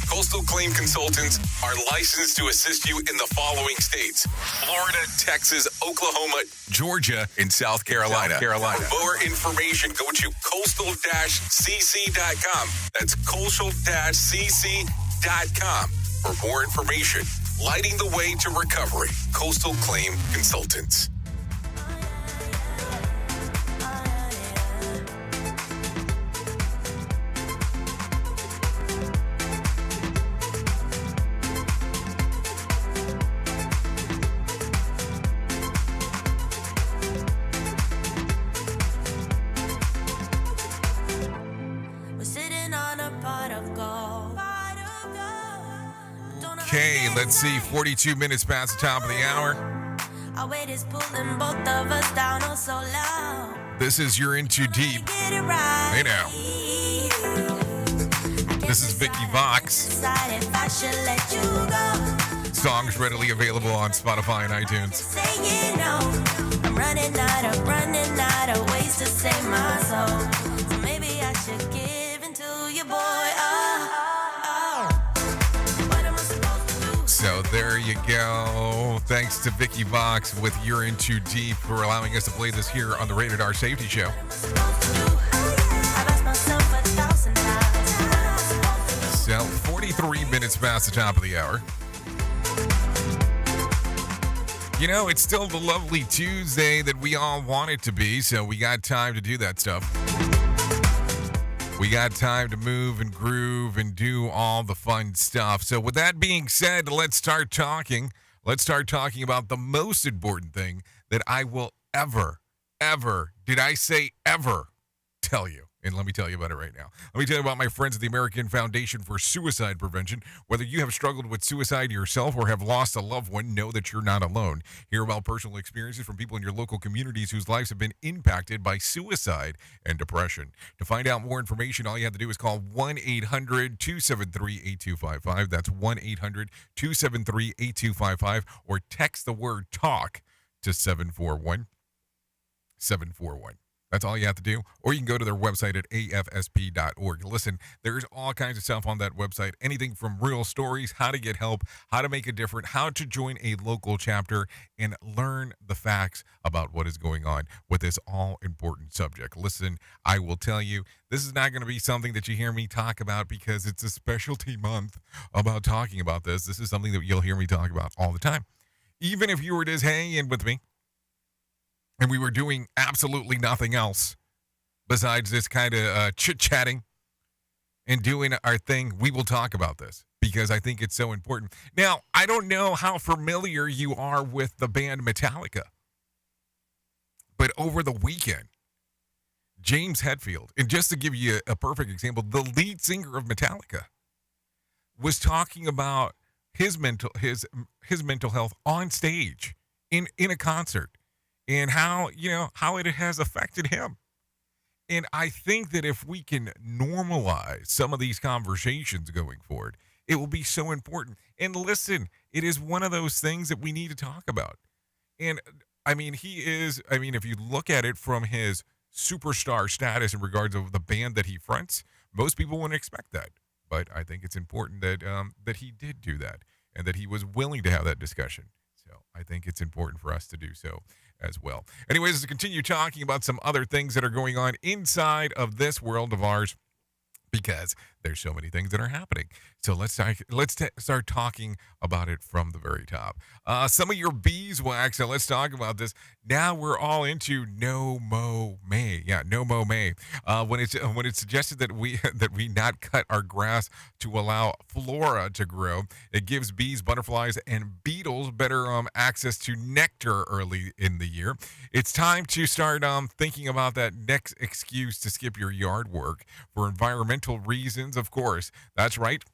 Coastal Claim Consultants are licensed to assist you in the following states: Florida, Texas, Oklahoma, Georgia, and South Carolina. For more information, go to coastal-cc.com. That's coastal-cc.com. For more information, lighting the way to recovery. Coastal Claim Consultants. Okay, let's see. 42 minutes past the top of the hour. This is You're In Too Deep. Hey now. This is Vicky Vox. Songs readily available on Spotify and iTunes. I'm running out of ways to save my soul. So maybe I should give in to your boy. So there you go. Thanks to Vicky Vox with You're In Too Deep for allowing us to play this here on the Rated R Safety Show. So 43 minutes past the top of the hour. You know, it's still the lovely Tuesday that we all want it to be, so we got time to do that stuff. We got time to move and groove and do all the fun stuff. So with that being said, let's start talking. Let's start talking about the most important thing that I will ever, did I say ever, tell you. And let me tell you about it right now. Let me tell you about my friends at the American Foundation for Suicide Prevention. Whether you have struggled with suicide yourself or have lost a loved one, know that you're not alone. Hear about personal experiences from people in your local communities whose lives have been impacted by suicide and depression. To find out more information, all you have to do is call 1-800-273-8255. That's 1-800-273-8255. Or text the word TALK to 741-741. That's all you have to do. Or you can go to their website at afsp.org. Listen, there's all kinds of stuff on that website. Anything from real stories, how to get help, how to make a difference, how to join a local chapter, and learn the facts about what is going on with this all-important subject. Listen, I will tell you, this is not going to be something that you hear me talk about because it's a specialty month about talking about this. This is something that you'll hear me talk about all the time. Even if you were just hanging in with me, and we were doing absolutely nothing else besides this kind of chit-chatting and doing our thing, we will talk about this because I think it's so important. Now, I don't know how familiar you are with the band Metallica, but over the weekend, James Hetfield, and just to give you a perfect example, the lead singer of Metallica was talking about his mental health on stage in a concert. And how it has affected him. And I think that if we can normalize some of these conversations going forward, it will be so important. And listen, it is one of those things that we need to talk about. And if you look at it from his superstar status in regards of the band that he fronts, most people wouldn't expect that. But I think it's important that that he did do that and that he was willing to have that discussion. So I think it's important for us to do so as well. Anyways, let's continue talking about some other things that are going on inside of this world of ours, because there's so many things that are happening. So let's start talking about it from the very top. Some of your beeswax. So let's talk about this. Now we're all into no mow May. Yeah, no mow May. When it's suggested that we not cut our grass to allow flora to grow, it gives bees, butterflies, and beetles better access to nectar early in the year. It's time to start thinking about that next excuse to skip your yard work for environmental reasons. Of course, that's right.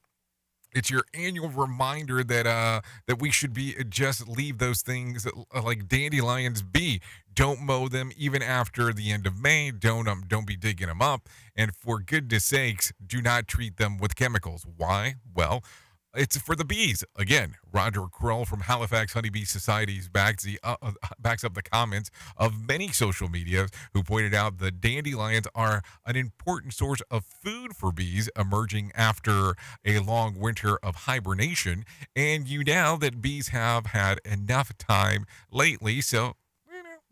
It's your annual reminder that we should just leave those things like dandelions be. Don't mow them even after the end of May. Don't be digging them up. And for goodness sakes, do not treat them with chemicals. Why? Well, it's for the bees. Again, Roger Kroll from Halifax Honeybee Societies backs up the comments of many social media who pointed out that dandelions are an important source of food for bees emerging after a long winter of hibernation. And you know that bees have had enough time lately, so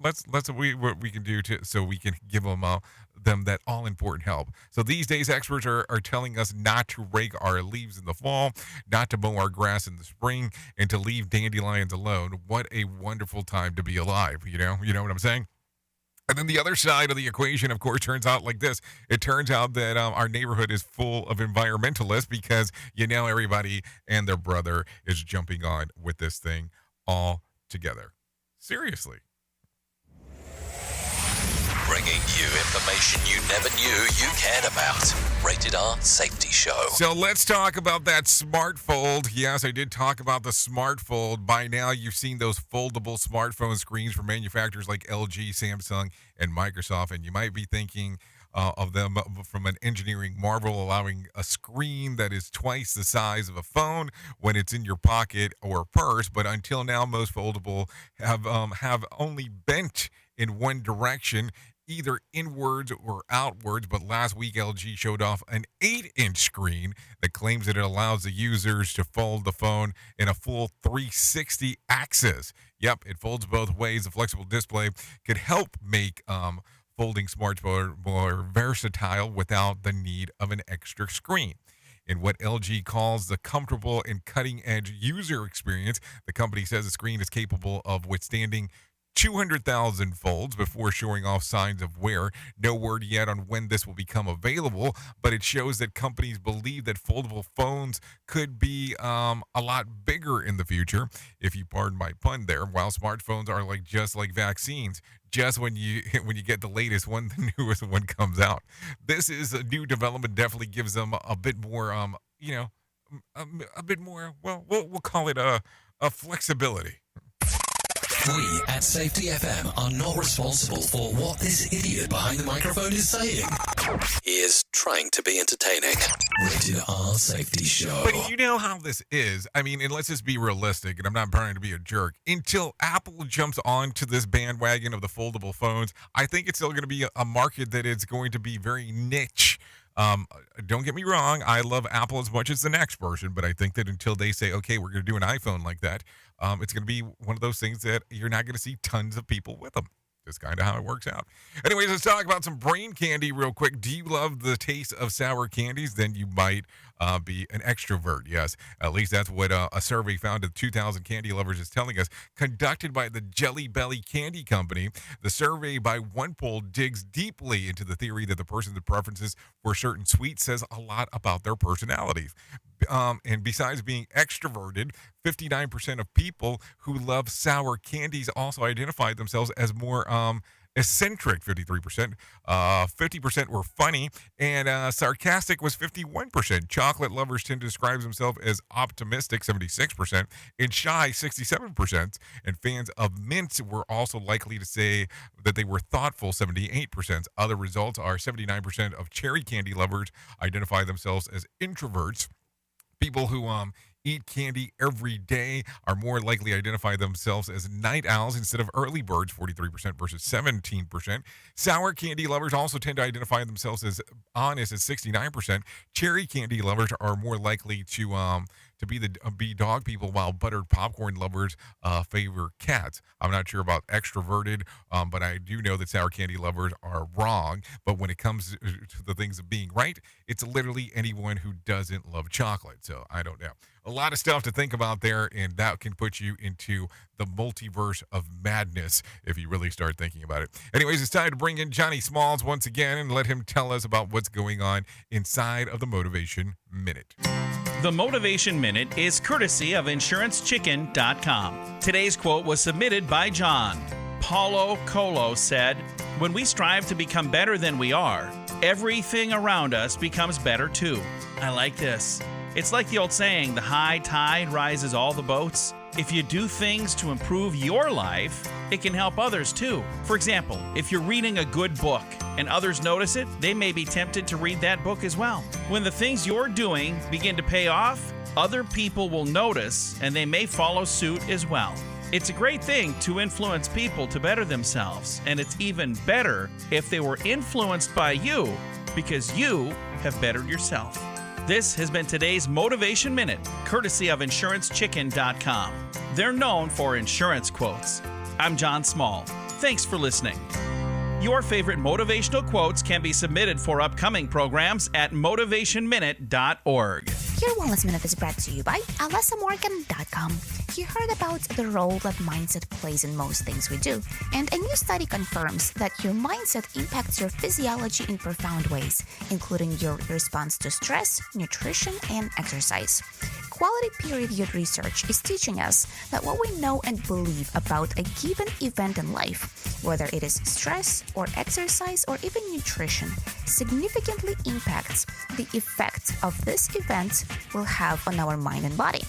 let's what we can do so we can give them that all-important help. So these days, experts are telling us not to rake our leaves in the fall, not to mow our grass in the spring, and to leave dandelions alone. What a wonderful time to be alive, you know what I'm saying? And then the other side of the equation, of course, turns out like this. It turns out that our neighborhood is full of environmentalists because, everybody and their brother is jumping on with this thing all together. Seriously. Bringing you information you never knew you cared about. Rated R Safety Show. So let's talk about that Smart Fold. Yes, I did talk about the Smart Fold. By now, you've seen those foldable smartphone screens from manufacturers like LG, Samsung, and Microsoft, and you might be thinking of them from an engineering marvel, allowing a screen that is twice the size of a phone when it's in your pocket or purse. But until now, most foldable have only bent in one direction, either inwards or outwards. But last week, LG showed off an 8-inch screen that claims that it allows the users to fold the phone in a full 360 axis. Yep, it folds both ways. The flexible display could help make folding smartphone more versatile without the need of an extra screen. In what LG calls the comfortable and cutting-edge user experience, the company says the screen is capable of withstanding 200,000 folds before showing off signs of wear. No word yet on when this will become available, but it shows that companies believe that foldable phones could be a lot bigger in the future, if you pardon my pun there. While smartphones are just like vaccines, just when you get the latest one, the newest one comes out. This is a new development, definitely gives them a bit more, a bit more, well, we'll call it a flexibility. We at Safety FM are not responsible for what this idiot behind the microphone is saying. He is trying to be entertaining. Rated R Safety Show. But you know how this is. I mean, and let's just be realistic, and I'm not trying to be a jerk. Until Apple jumps onto this bandwagon of the foldable phones, I think it's still going to be a market that is going to be very niche. Don't get me wrong, I love Apple as much as the next person, but I think that until they say, okay, we're going to do an iPhone like that, it's going to be one of those things that you're not going to see tons of people with them. Just kind of how it works out. Anyways, let's talk about some brain candy real quick. Do you love the taste of sour candies? Then you might be an extrovert. Yes, at least that's what a survey found of 2,000 candy lovers is telling us, conducted by the Jelly Belly Candy Company. The survey by one poll digs deeply into the theory that the person's preferences for certain sweets says a lot about their personalities. And besides being extroverted, 59% of people who love sour candies also identified themselves as more eccentric, 53%. 50% were funny, and sarcastic was 51%. Chocolate lovers tend to describe themselves as optimistic, 76%, and shy, 67%. And fans of mints were also likely to say that they were thoughtful, 78%. Other results are 79% of cherry candy lovers identify themselves as introverts. People who eat candy every day are more likely to identify themselves as night owls instead of early birds, 43% versus 17%. Sour candy lovers also tend to identify themselves as honest at 69%. Cherry candy lovers are more likely to to be dog people, while buttered popcorn lovers favor cats. I'm not sure about extroverted, but I do know that sour candy lovers are wrong. But when it comes to the things of being right, it's literally anyone who doesn't love chocolate. So I don't know. A lot of stuff to think about there, and that can put you into the multiverse of madness if you really start thinking about it. Anyways, it's time to bring in Johnny Smalls once again and let him tell us about what's going on inside of the Motivation Minute. The Motivation Minute is courtesy of InsuranceChicken.com. Today's quote was submitted by John. Paulo Colo said, "When we strive to become better than we are, everything around us becomes better too." I like this. It's like the old saying, the high tide rises all the boats. If you do things to improve your life, it can help others too. For example, if you're reading a good book and others notice it, they may be tempted to read that book as well. When the things you're doing begin to pay off, other people will notice and they may follow suit as well. It's a great thing to influence people to better themselves, and it's even better if they were influenced by you because you have bettered yourself. This has been today's Motivation Minute, courtesy of InsuranceChicken.com. They're known for insurance quotes. I'm John Small. Thanks for listening. Your favorite motivational quotes can be submitted for upcoming programs at motivationminute.org. Your Wellness Minute is brought to you by AlessaMorgan.com. You heard about the role that mindset plays in most things we do, and a new study confirms that your mindset impacts your physiology in profound ways, including your response to stress, nutrition, and exercise. Quality peer-reviewed research is teaching us that what we know and believe about a given event in life, whether it is stress or exercise or even nutrition, significantly impacts the effects of this event will have on our mind and body.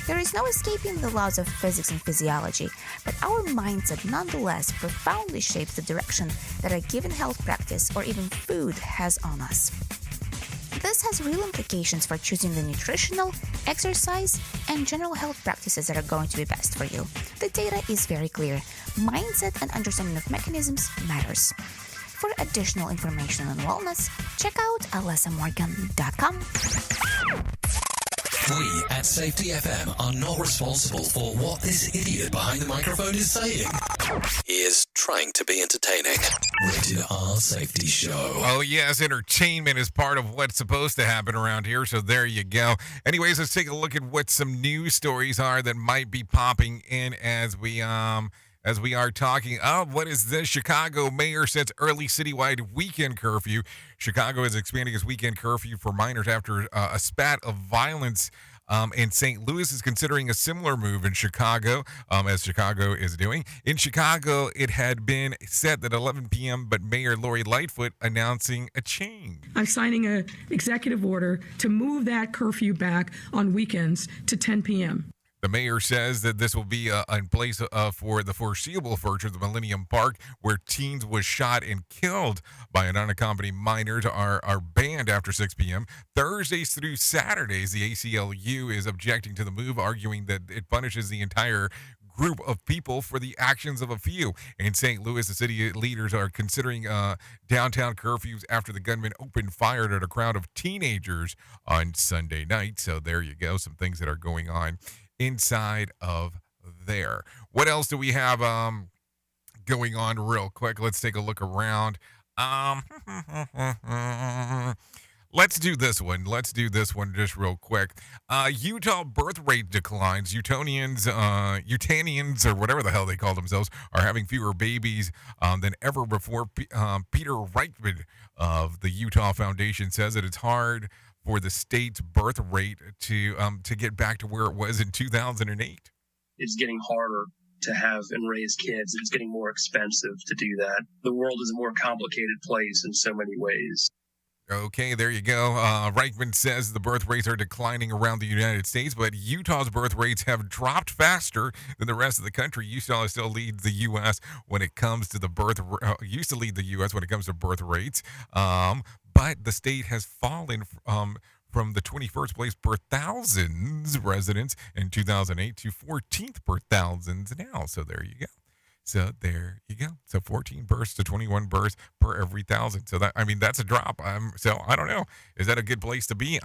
There is no escaping the laws of physics and physiology, but our mindset nonetheless profoundly shapes the direction that a given health practice or even food has on us. This has real implications for choosing the nutritional, exercise, and general health practices that are going to be best for you. The data is very clear. Mindset and understanding of mechanisms matters. For additional information on wellness, check out AlessaMorgan.com. We at Safety FM are not responsible for what this idiot behind the microphone is saying. He is trying to be entertaining. Rated R Safety Show. Oh, yes, entertainment is part of what's supposed to happen around here, so there you go. Anyways, let's take a look at what some news stories are that might be popping in as we are talking. What is this? Chicago mayor sets early citywide weekend curfew. Chicago is expanding its weekend curfew for minors after a spat of violence. And St. Louis is considering a similar move in Chicago, as Chicago is doing. In Chicago, it had been set at 11 p.m., but Mayor Lori Lightfoot announcing a change. I'm signing an executive order to move that curfew back on weekends to 10 p.m. The mayor says that this will be in place for the foreseeable future. The Millennium Park, where teens was shot and killed by an unaccompanied minors, are banned after 6 p.m. Thursdays through Saturdays, the ACLU is objecting to the move, arguing that it punishes the entire group of people for the actions of a few. In St. Louis, the city leaders are considering downtown curfews after the gunman opened fire at a crowd of teenagers on Sunday night. So there you go, some things that are going on inside of there. What else do we have going on real quick? Let's take a look around. Let's do this one. Let's do this one just real quick. Utah birth rate declines. Utanians, or whatever the hell they call themselves, are having fewer babies than ever before. Peter Reichman of the Utah Foundation says that it's hard for the state's birth rate to get back to where it was in 2008. It's getting harder to have and raise kids. It's getting more expensive to do that. The world is a more complicated place in so many ways. Okay, there you go. Reichman says the birth rates are declining around the United States, but Utah's birth rates have dropped faster than the rest of the country. Utah still leads the U.S. when it comes to the used to lead the U.S. when it comes to birth rates. But the state has fallen from the 21st place per thousands residents in 2008 to 14th per thousands now. So there you go. So there you go. So 14 births to 21 births per every 1,000. So that's a drop. So I don't know. Is that a good place to be?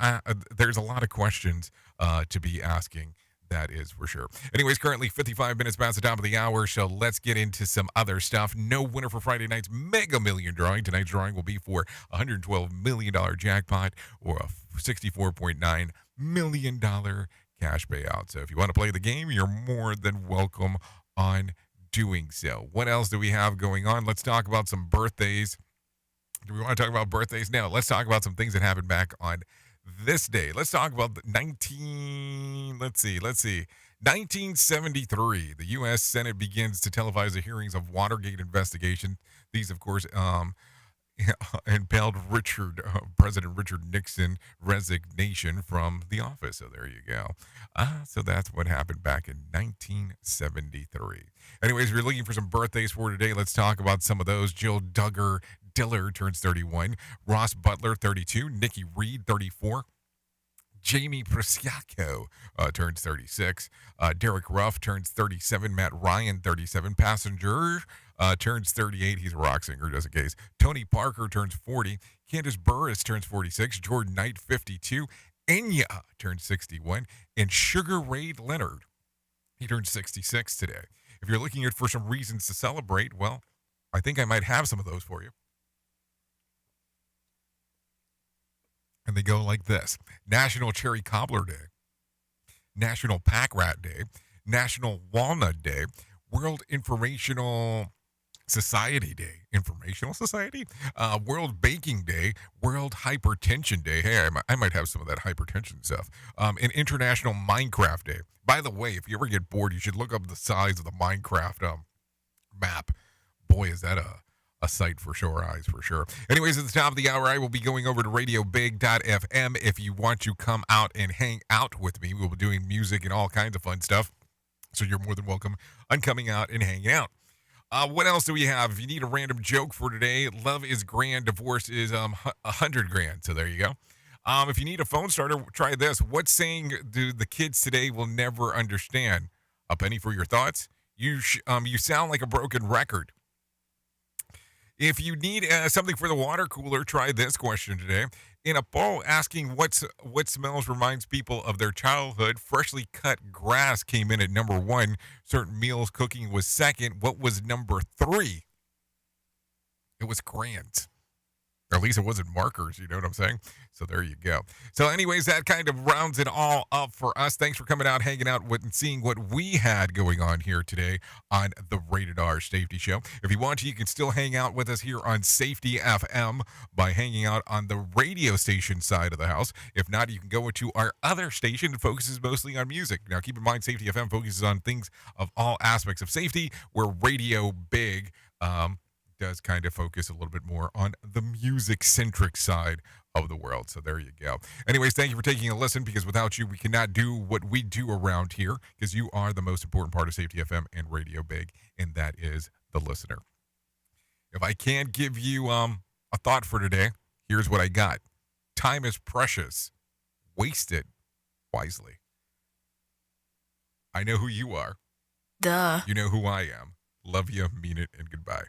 There's a lot of questions to be asking. That is for sure. Anyways, currently 55 minutes past the top of the hour, so let's get into some other stuff. No winner for Friday night's Mega Million drawing. Tonight's drawing will be for a $112 million jackpot or a $64.9 million cash payout. So if you want to play the game, you're more than welcome on doing so. What else do we have going on? Let's talk about some birthdays. Do we want to talk about birthdays? No, let's talk about some things that happened back on this day. Let's talk about 1973. The U.S. Senate begins to televise the hearings of Watergate investigation. These, of course, impelled President Richard Nixon resignation from the office. So there you go. So that's what happened back in 1973. Anyways, if you're looking for some birthdays for today, let's talk about some of those. Jill Diller turns 31. Ross Butler, 32. Nikki Reed, 34. Jamie Preciaco turns 36. Derek Ruff turns 37. Matt Ryan, 37. Passenger turns 38. He's a rock singer, just in case. Tony Parker turns 40. Candace Burris turns 46. Jordan Knight, 52. Enya turns 61. And Sugar Ray Leonard, he turns 66 today. If you're looking for some reasons to celebrate, well, I think I might have some of those for you. And they go like this: National Cherry Cobbler Day, National Pack Rat Day, National Walnut Day, World Informational Society Day, World Baking Day, World Hypertension Day. Hey, I might have some of that hypertension stuff. And International Minecraft Day. By the way, if you ever get bored, you should look up the size of the Minecraft map. Boy, is that a sight for sore eyes, for sure. Anyways, at the top of the hour, I will be going over to radiobig.fm. If you want to come out and hang out with me, we'll be doing music and all kinds of fun stuff. So you're more than welcome on coming out and hanging out. What else do we have? If you need a random joke for today, love is grand, divorce is $100,000. So there you go. If you need a phone starter, try this. What saying do the kids today will never understand? A penny for your thoughts. You sound like a broken record. If you need something for the water cooler, try this question today. In a poll asking what smells reminds people of their childhood, freshly cut grass came in at number 1. Certain meals cooking was second. What was number 3? It was crayons. Or at least it wasn't markers, you know what I'm saying? So there you go. So anyways, that kind of rounds it all up for us. Thanks for coming out, hanging out with and seeing what we had going on here today on the Rated R Safety Show. If you want to, you can still hang out with us here on Safety FM by hanging out on the radio station side of the house. If not, you can go to our other station that focuses mostly on music. Now, keep in mind, Safety FM focuses on things of all aspects of safety, where Radio Big does kind of focus a little bit more on the music-centric side of the world. So there you go. Anyways, thank you for taking a listen, because without you, we cannot do what we do around here, because you are the most important part of Safety FM and Radio Big, and that is the listener. If I can't give you a thought for today, here's what I got. Time is precious. Waste it wisely. I know who you are. Duh. You know who I am. Love you, mean it, and goodbye.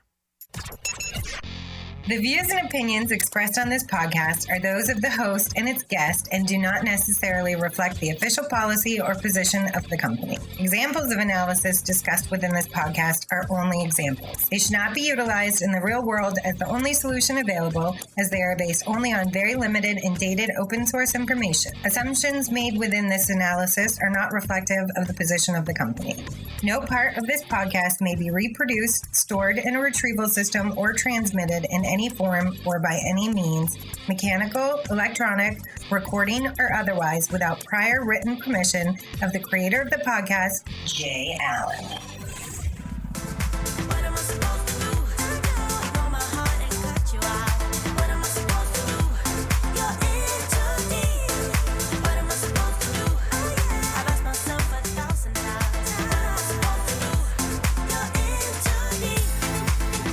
The views and opinions expressed on this podcast are those of the host and its guest and do not necessarily reflect the official policy or position of the company. Examples of analysis discussed within this podcast are only examples. They should not be utilized in the real world as the only solution available, as they are based only on very limited and dated open source information. Assumptions made within this analysis are not reflective of the position of the company. No part of this podcast may be reproduced, stored in a retrieval system, or transmitted in any form or by any means, mechanical, electronic, recording, or otherwise, without prior written permission of the creator of the podcast, Jay Allen.